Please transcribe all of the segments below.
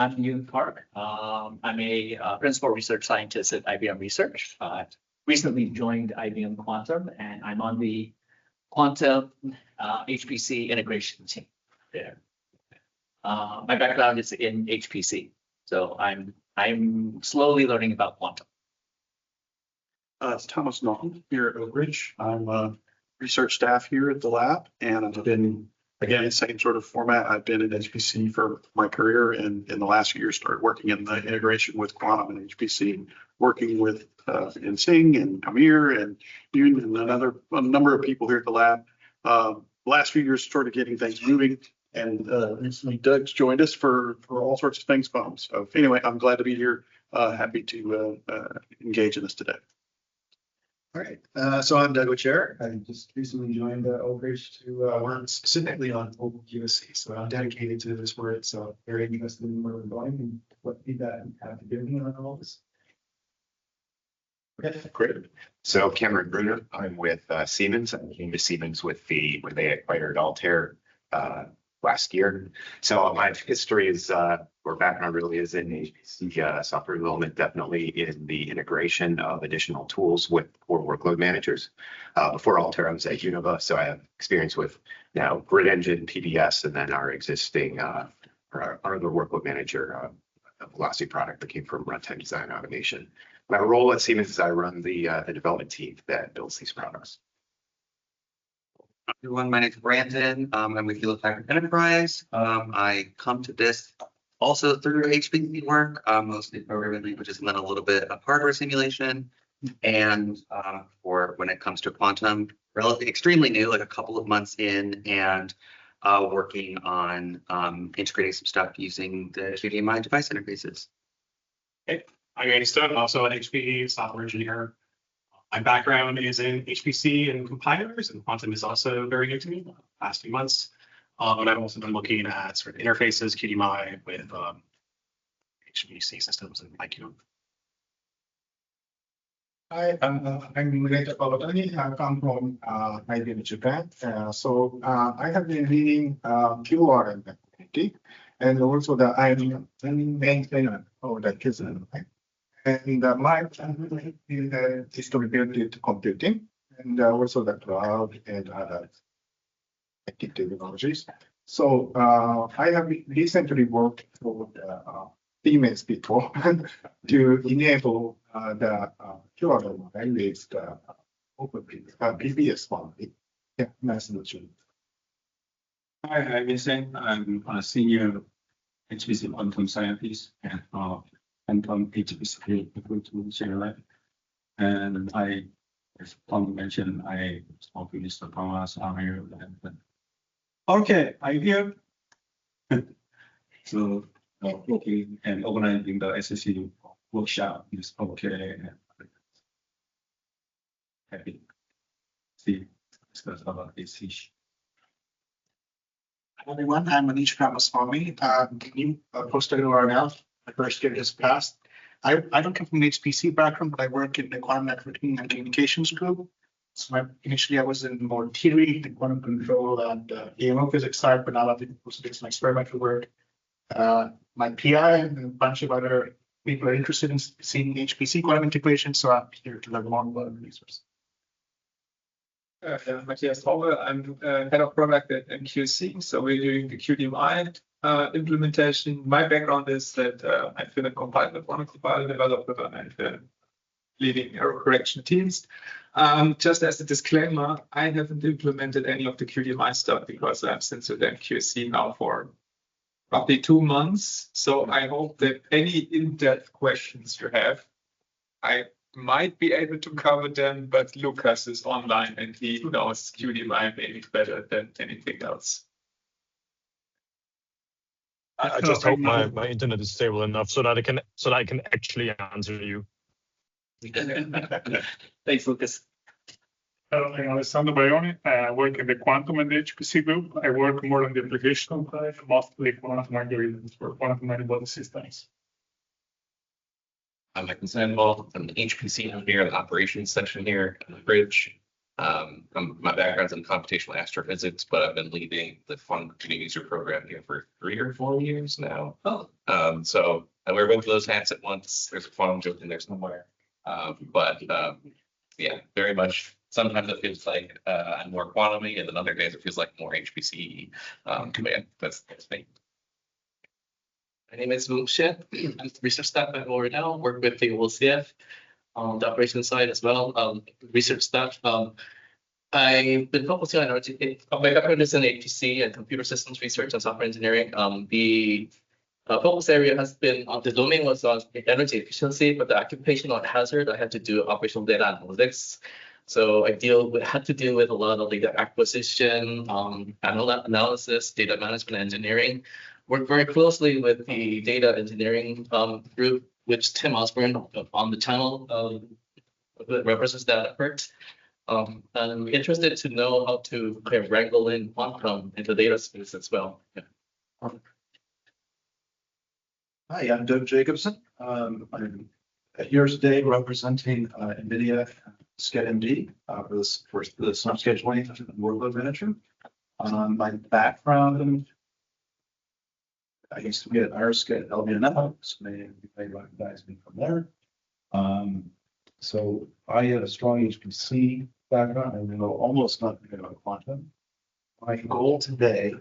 I'm Yoon Park. I'm a principal research scientist at IBM Research. Recently joined IBM Quantum, and I'm on the Quantum HPC integration team there. My background is in HPC, so I'm slowly learning about quantum. It's Thomas Naughton here at Oak Ridge. I'm research staff here at the lab, and I've been, again, same sort of format. I've been in HPC for my career, and in the last few years started working in the integration with quantum and HPC, working with Singh and Amir and Yoon and a number of people here at the lab. The last few years started getting things moving, and recently Doug's joined us for all sorts of things fun. So anyway, I'm glad to be here. Happy to engage in this today. All right, so I'm Doug Chair. I just recently joined Oak Ridge to work specifically on openQSE. So I'm dedicated to this work, so very interested in where we're going and what feedback you have to give me on all this. Okay, great. So Cameron Bruner, I'm with Siemens. I came to Siemens when they acquired Altair last year. So my history is, or background really is in HPC software development, definitely in the integration of additional tools for workload managers. Before Altair, I was at Unova, so I have experience with now Grid Engine, PBS, and then our existing our other workload manager, Velocity product that came from Runtime Design Automation. My role at Siemens is I run the development team that builds these products. Everyone, my name is Brandon. I'm with Hewlett Packard Enterprise. I come to this also through HPC work, mostly programming languages, and then a little bit of hardware simulation. And for when it comes to quantum, relatively extremely new, like a couple of months in, and working on integrating some stuff using the QDMI device interfaces. Hey, I'm Andy Stone, also an HPE software engineer. My background is in HPC and compilers, and quantum is also very new to me the last few months. And I've also been looking at sort of interfaces, QDMI, with HPC systems and IQ. Hi, I'm Rita Pavatani. I come from IBM Japan. I have been leading QRM community, and also I'm maintainer of the KISM. And my is distributed computing, and also the cloud and other technologies. So I have recently worked for the Siemens people to enable the QRM with the open PBS family. Yeah, nice to meet you. Hi, I'm Vincent. I'm a senior HPC quantum scientist and quantum HPC equipment general. And as Tom mentioned, I spoke with Mr. Thomas earlier. Okay, I'm here. So working and organizing the SSC workshop is okay. Happy to see discuss about this issue. Hi everyone, I'm Manish Ramaswamy. New postdoc URL. My first year has passed. I don't come from an HPC background, but I work in the quantum networking and communications group. So initially I was in more theory, the quantum control and AMO physics side, but now I've been also doing some experimental work. My PI and a bunch of other people are interested in seeing HPC quantum integration, so I'm here to learn more about the resource. Matthias Hauge, I'm head of product at MQC. So we're doing the QDMI implementation. My background is that I've been a compiler, one compiler developer, and leading error correction teams. Just as a disclaimer, I haven't implemented any of the QDMI stuff because I'm since with MQC now for roughly 2 months. So I hope that any in-depth questions you have, I might be able to cover them, but Lucas is online and he knows QDMI maybe better than anything else. I just hope my internet is stable enough so that I can actually answer you. Thanks, Lucas. I'm Alessandro Baioni. I work in the quantum and the HPC group. I work more on the application side, mostly quantum algorithms for quantum many-body systems. I'm Michael Sandvall. I'm an HPC engineer in the operations section here at the Bridge. My background's in computational astrophysics, but I've been leading the quantum computing user program here for 3 or 4 years now. So I wear both of those hats at once. There's a quantum joke in there somewhere. Yeah, very much. Sometimes it feels like I'm more quantum-y, and then other days it feels like more HPC. But yeah, that's me. My name is Wu Xie. I'm research staff at L'Oreal, work with the OCF on the operations side as well. Research staff. I've been focusing on my background is in HPC and computer systems research and software engineering. The focus area has been the domain was on energy efficiency, but the occupational hazard I had to do operational data analytics. So I had to deal with a lot of data acquisition, analysis, data management, engineering. Work very closely with the data engineering group, which Tim Osborne on the channel represents that effort. I'm interested to know how to kind of wrangle in quantum into data space as well. Yeah. Hi, I'm Doug Jacobson. I'm here today representing NVIDIA SCED-MD for the sum scheduling and workload manager. My background, I used to be at IRSC at LBNF, so maybe you may recognize me from there. So I have a strong HPC background. I know almost nothing about quantum. My goal today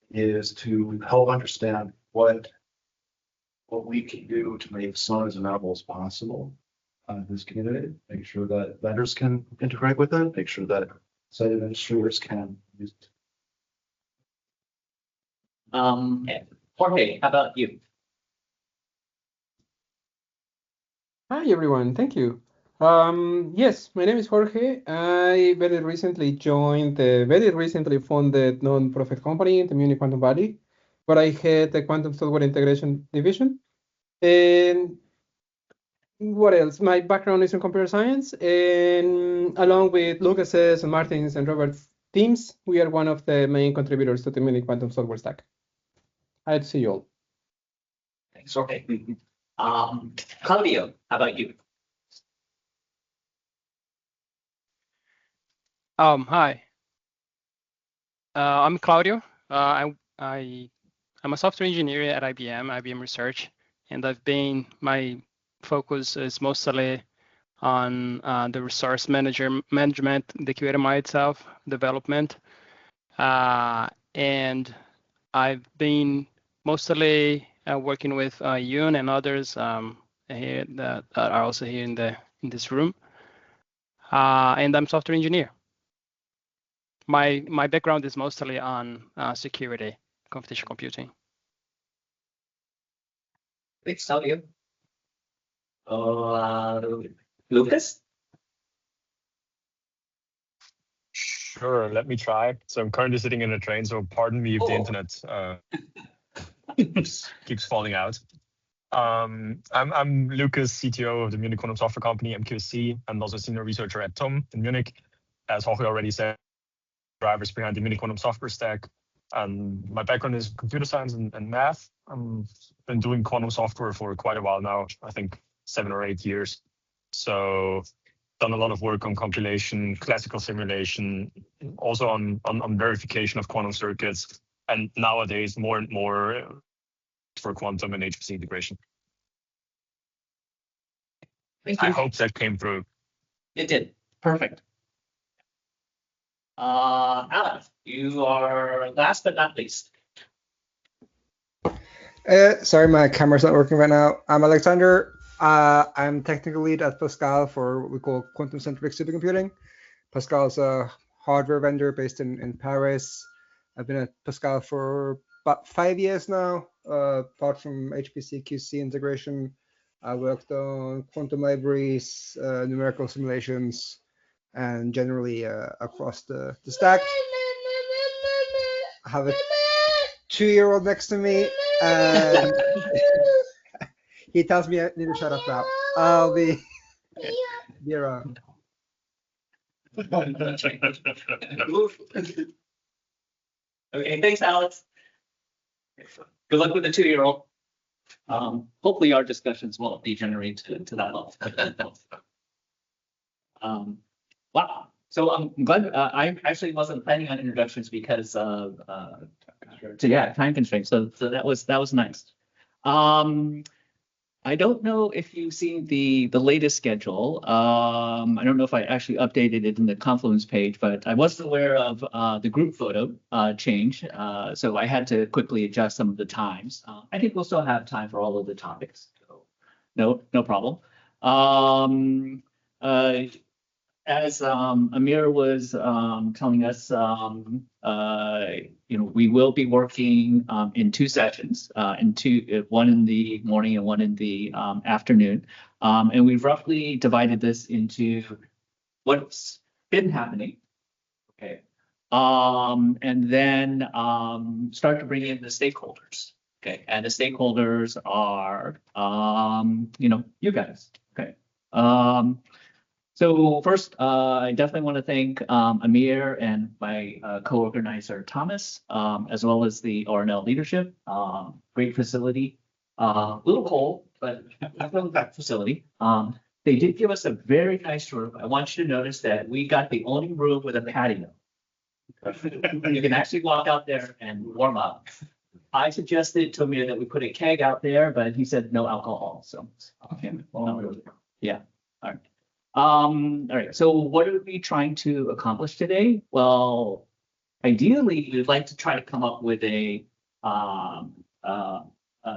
is to help understand what we can do to make SON as amenable as possible this community, make sure that vendors can integrate with it, make sure that site administrators can use it. Jorge, how about you? Hi, everyone. Thank you. Yes, my name is Jorge. I very recently joined the very recently funded non-profit company, the Munich Quantum Valley, where I head the quantum software integration division. And what else? My background is in computer science, and along with Lucas's and Martin's and Robert's teams, we are one of the main contributors to the Munich Quantum Software Stack. I'd see you all. Thanks, Jorge. Claudio, how about you? Hi. I'm Claudio. I'm a software engineer at IBM Research, and my focus is mostly on the resource management, the QMI itself, development, and I've been mostly working with Yoon and others here that are also here in this room, and I'm software engineer. My background is mostly on security, computational computing. Thanks, Claudio. Lucas? Sure, let me try. So I'm currently sitting in a train, so pardon me if the internet keeps falling out. I'm Lucas, CTO of the Munich Quantum Software Company, openQSE, and also senior researcher at TOM in Munich. As Jorge already said, drivers behind the Munich Quantum Software Stack. And my background is computer science and math. I've been doing quantum software for quite a while now, I think 7 or 8 years. So done a lot of work on compilation, classical simulation, also on verification of quantum circuits, and nowadays more and more for quantum and HPC integration. Thank you. I hope that came through. It did. Perfect. Alex, you are last but not least. Sorry, my camera's not working right now. I'm Alexander. I'm technical lead at Pascal for what we call quantum-centric supercomputing. Pascal is a hardware vendor based in Paris. I've been at Pascal for about 5 years now. Apart from HPC QC integration, I worked on quantum libraries, numerical simulations, and generally across the stack. I have a 2-year-old next to me, and he tells me I need to shut up now. I'll be around. Okay, thanks, Alex. Good luck with the 2-year-old. Hopefully our discussions won't degenerate to that level. Wow. So I'm glad I actually wasn't planning on introductions because time constraints. So that was nice. I don't know if you've seen the latest schedule. I don't know if I actually updated it in the Confluence page, but I wasn't aware of the group photo change. So I had to quickly adjust some of the times. I think we'll still have time for all of the topics. So no problem. As Amir was telling us, we will be working in two sessions, one in the morning and one in the afternoon. And we've roughly divided this into what's been happening. Okay. And then start to bring in the stakeholders. Okay. And the stakeholders are, you guys. Okay. So first, I definitely want to thank Amir and my co-organizer Thomas, as well as the RNL leadership. Great facility, a little cold, but I love that facility. They did give us a very nice room. I want you to notice that we got the only room with a patio. You can actually walk out there and warm up. I suggested to Amir that we put a keg out there, but he said no alcohol. So yeah, all right. All right, so what are we trying to accomplish today? Well, ideally, we'd like to try to come up with a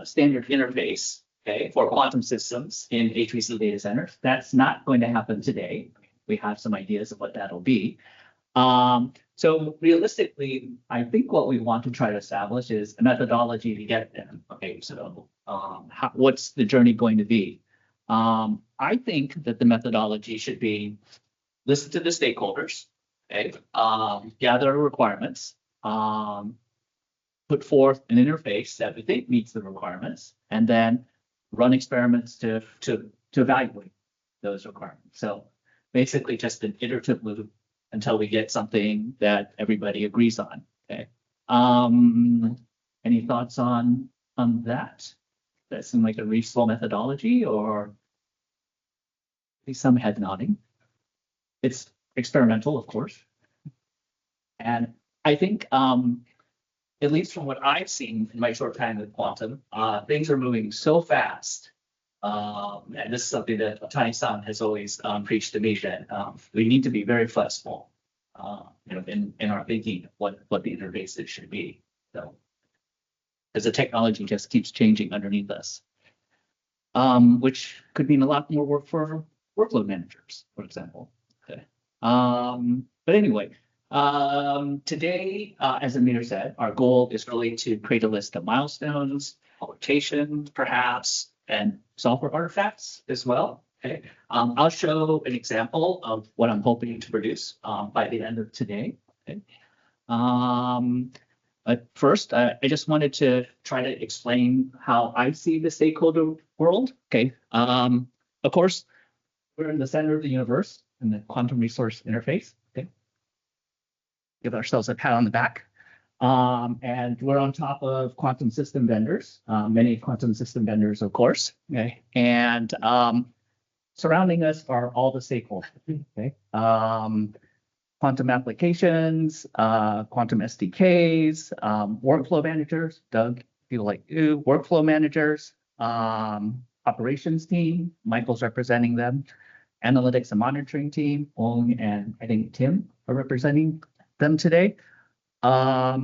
standard interface, okay, for quantum systems in HPC data centers. That's not going to happen today. We have some ideas of what that'll be. So realistically, I think what we want to try to establish is a methodology to get there. Okay, so what's the journey going to be? I think that the methodology should be listen to the stakeholders, okay, gather requirements, put forth an interface that we think meets the requirements, and then run experiments to evaluate those requirements. So basically just an iterative loop until we get something that everybody agrees on. Okay. Any thoughts on that? That seem like a reasonable methodology, or at least some head nodding. It's experimental, of course. And I think, at least from what I've seen in my short time with quantum, things are moving so fast. And this is something that Tai-san has always preached to me, that we need to be very flexible, in our thinking of what the interfaces should be. So, because the technology just keeps changing underneath us, which could mean a lot more work for workload managers, for example. Okay. But anyway, today, as Amir said, our goal is really to create a list of milestones, publications, perhaps, and software artifacts as well. Okay. I'll show an example of what I'm hoping to produce by the end of today. Okay. But first, I just wanted to try to explain how I see the stakeholder world. Okay. Of course, we're in the center of the universe in the quantum resource interface. Okay. Give ourselves a pat on the back. And we're on top of quantum system vendors, many quantum system vendors, of course. Okay. And surrounding us are all the stakeholders. Okay. Quantum applications, quantum SDKs, workflow managers, Doug, people like you, workflow managers, operations team, Michael's representing them, analytics and monitoring team, Ong and I think Tim are representing them today. I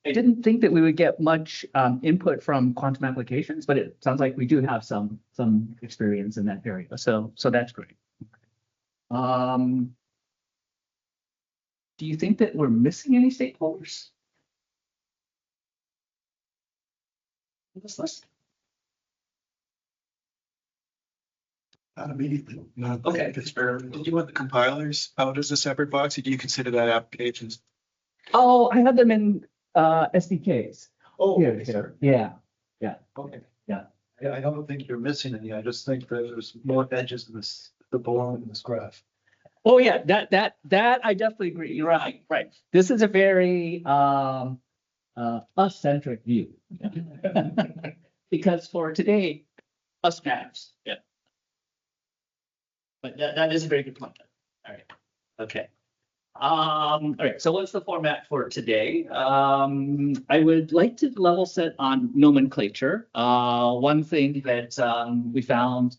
didn't think that we would get much input from quantum applications, but it sounds like we do have some experience in that area. So that's great. Do you think that we're missing any stakeholders on this list? Not immediately. No. Okay. Did you want the compilers out as a separate box, or do you consider that applications? Oh, I have them in SDKs. Oh, Here. Yeah. okay. Yeah. I don't think you're missing any. I just think that there's more edges in this that belong in this graph. Oh yeah, that I definitely agree. You're right. Right. This is a very us-centric view. Because for today, us matters. Yeah. But that is a very good point. All right. Okay. All right, so what's the format for today? I would like to level set on nomenclature. One thing that we found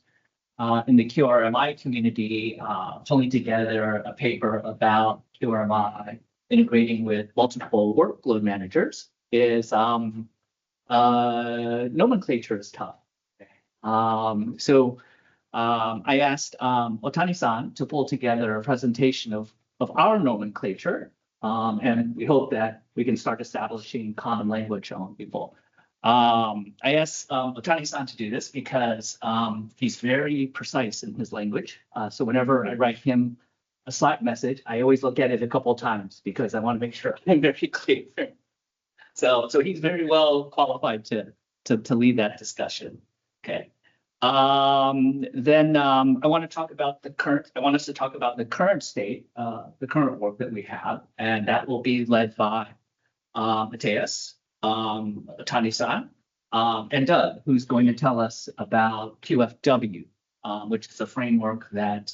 in the QRMI community, pulling together a paper about QRMI integrating with multiple workload managers is nomenclature is tough. I asked Otani-san to pull together a presentation of our nomenclature, and we hope that we can start establishing common language among people. I asked Otani-san to do this because he's very precise in his language. So whenever I write him a Slack message, I always look at it a couple of times because I want to make sure I'm very clear. So he's very well qualified to lead that discussion. Okay. Then I want to talk about the current. I want us to talk about the current state, the current work that we have, and that will be led by Mateus, Otani-san, and Doug, who's going to tell us about QFW, which is a framework that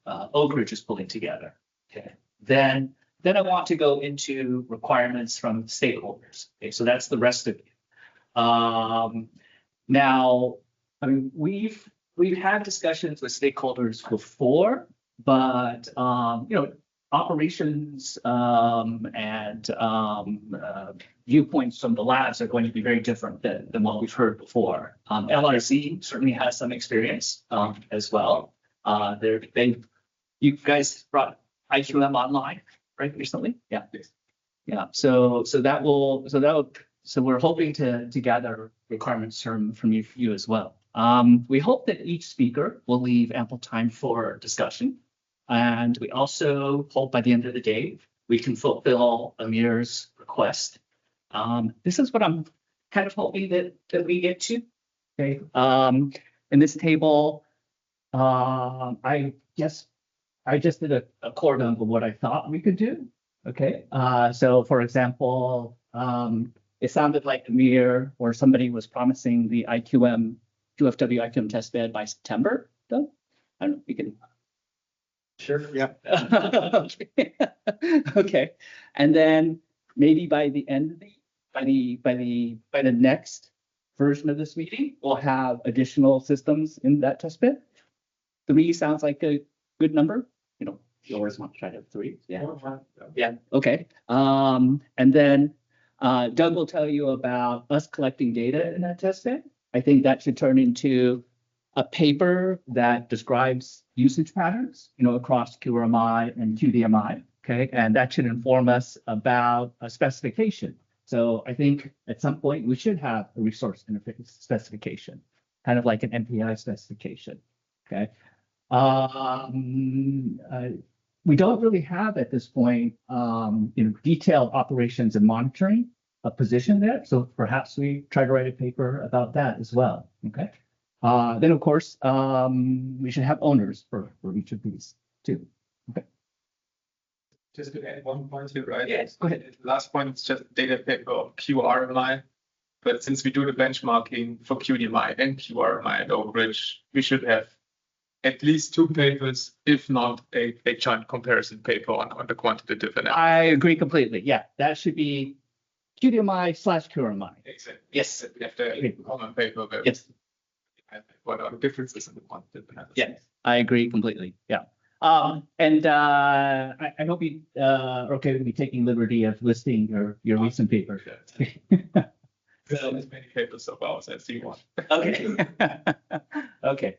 Oak Ridge is pulling together. Okay. Then I want to go into requirements from stakeholders. Okay, so that's the rest of you. Now, I mean, we've had discussions with stakeholders before, but operations and viewpoints from the labs are going to be very different than what we've heard before. LRC certainly has some experience as well. You guys brought IQM online, right, recently? Yeah. Yeah. So we're hoping to gather requirements from you as well. We hope that each speaker will leave ample time for discussion. And we also hope by the end of the day, we can fulfill Amir's request. This is what I'm kind of hoping that we get to. Okay. In this table, I guess I just did a core dump of what I thought we could do. Okay. So for example, it sounded like Amir or somebody was promising the QFW IQM testbed by September. Doug? I don't know. We can. Sure. Yeah. Okay. And then maybe by the end of by the next version of this meeting, we'll have additional systems in that testbed. 3 sounds like a good number. You always want to try to have 3. Yeah. Yeah. Okay. And then Doug will tell you about us collecting data in that testbed. I think that should turn into a paper that describes usage patterns, across QRMI and QDMI. Okay. And that should inform us about a specification. So I think at some point we should have a resource interface specification, kind of like an MPI specification. Okay. We don't really have at this point, detailed operations and monitoring a position there. So perhaps we try to write a paper about that as well. Okay. Then of course, we should have owners for each of these too. Okay. Just to add one point here, right? Yes, go ahead. The last point is just data paper of QRMI. But since we do the benchmarking for QDMI and QRMI at Oak Ridge, we should have at least 2 papers, if not a joint comparison paper on the quantitative analysis. I agree completely. Yeah, that should be QDMI/QRMI. Exactly. Yes. We have to common paper. Yes. What are the differences in the quantitative analysis? Yes, I agree completely. Yeah. And I hope you are okay with me taking liberty of listing your recent paper. So as many papers of ours as you want. Okay. Okay.